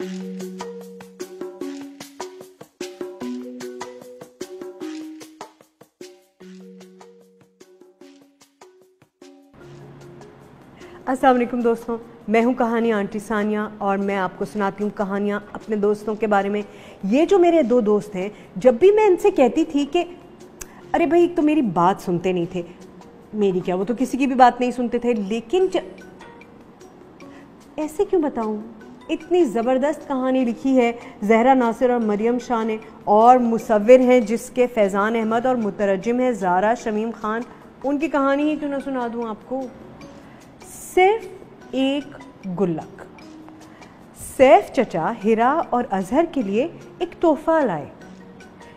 अस्सलाम वालेकुम दोस्तों, मैं हूं कहानी आंटी सानिया और मैं आपको सुनाती हूं कहानियां अपने दोस्तों के बारे में। ये जो मेरे दो दोस्त हैं, जब भी मैं इनसे कहती थी कि अरे भाई तो मेरी बात सुनते नहीं थे, मेरी क्या वो तो किसी की भी बात नहीं सुनते थे, लेकिन ऐसे क्यों बताऊं, इतनी ज़बरदस्त कहानी लिखी है ज़हरा नासिर और मरियम शाह ने, और मुसव्विर हैं जिसके फैज़ान अहमद और मुतरजम है ज़ारा शमीम खान। उनकी कहानी ही क्यों ना सुना दूं आपको। सिर्फ एक गुल्लक। सैफ चचा हिरा और अजहर के लिए एक तोहफा लाए।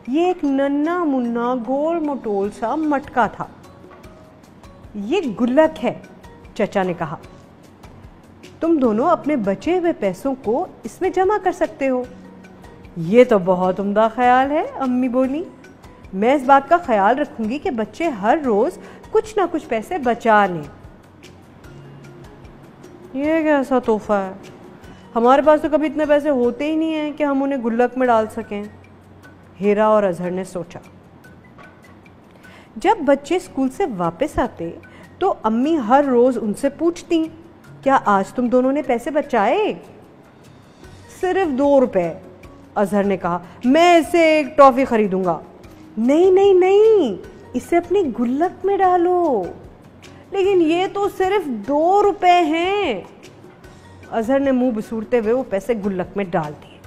ये एक नन्ना मुन्ना गोल मटोल सा मटका था। ये गुल्लक है, चचा ने कहा, तुम दोनों अपने बचे हुए पैसों को इसमें जमा कर सकते हो। ये तो बहुत उम्दा ख्याल है, अम्मी बोली। मैं इस बात का ख्याल रखूंगी कि बच्चे हर रोज कुछ ना कुछ पैसे बचा लें। ये कैसा तोहफा है, हमारे पास तो कभी इतने पैसे होते ही नहीं हैं कि हम उन्हें गुल्लक में डाल सकें, हीरा और अजहर ने सोचा। जब बच्चे स्कूल से वापस आते तो अम्मी हर रोज उनसे पूछती, क्या आज तुम दोनों ने पैसे बचाए? सिर्फ 2 रुपए, अजहर ने कहा। मैं इससे एक टॉफी खरीदूंगा। नहीं नहीं नहीं, इसे अपनी गुल्लक में डालो। लेकिन ये तो सिर्फ 2 रुपए हैं। अजहर ने मुंह बसूरते हुए वो पैसे गुल्लक में डाल दिए।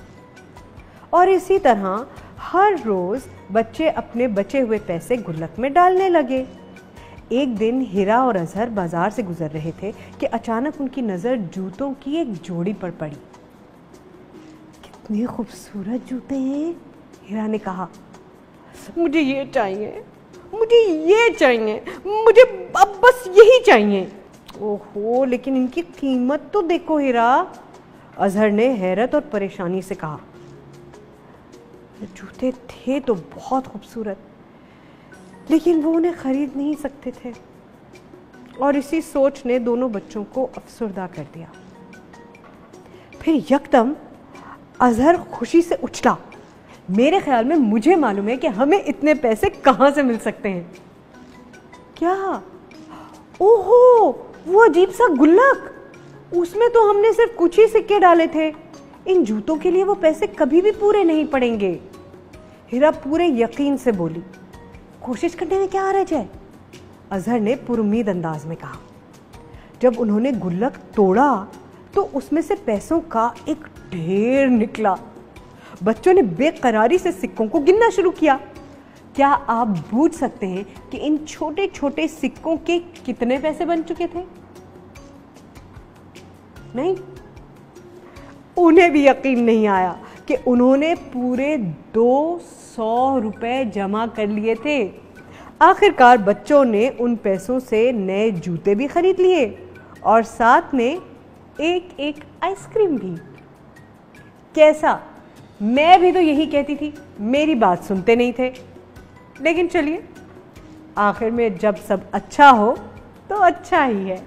और इसी तरह हर रोज बच्चे अपने बचे हुए पैसे गुल्लक में डालने लगे। एक दिन हिरा और अजहर बाजार से गुजर रहे थे कि अचानक उनकी नजर जूतों की एक जोड़ी पर पड़ी। कितने खूबसूरत जूते हैं, हिरा ने कहा। मुझे ये चाहिए, मुझे ये चाहिए, मुझे अब बस यही चाहिए। ओहो, लेकिन इनकी कीमत तो देखो हिरा, अजहर ने हैरत और परेशानी से कहा। जूते थे तो बहुत खूबसूरत, लेकिन वो उन्हें खरीद नहीं सकते थे। और इसी सोच ने दोनों बच्चों को अफसरदा कर दिया। फिर यकदम अजहर खुशी से उछला। मेरे ख्याल में मुझे मालूम है कि हमें इतने पैसे कहां से मिल सकते हैं। क्या? ओहो, वो अजीब सा गुल्लक, उसमें तो हमने सिर्फ कुछ ही सिक्के डाले थे। इन जूतों के लिए वो पैसे कभी भी पूरे नहीं पड़ेंगे। हिरा पूरे यकीन से बोली। कोशिश करने में क्या हर्ज है, अजहर ने पुरुमीद अंदाज में कहा। जब उन्होंने गुल्लक तोड़ा तो उसमें से पैसों का एक ढेर निकला। बच्चों ने बेकरारी से सिक्कों को गिनना शुरू किया। क्या आप बूझ सकते हैं कि इन छोटे छोटे सिक्कों के कितने पैसे बन चुके थे? नहीं, उन्हें भी यकीन नहीं आया कि उन्होंने पूरे 200 रुपए जमा कर लिए थे। आखिरकार बच्चों ने उन पैसों से नए जूते भी खरीद लिए और साथ में एक एक आइसक्रीम भी। कैसा? मैं भी तो यही कहती थी, मेरी बात सुनते नहीं थे। लेकिन चलिए, आखिर में जब सब अच्छा हो तो अच्छा ही है।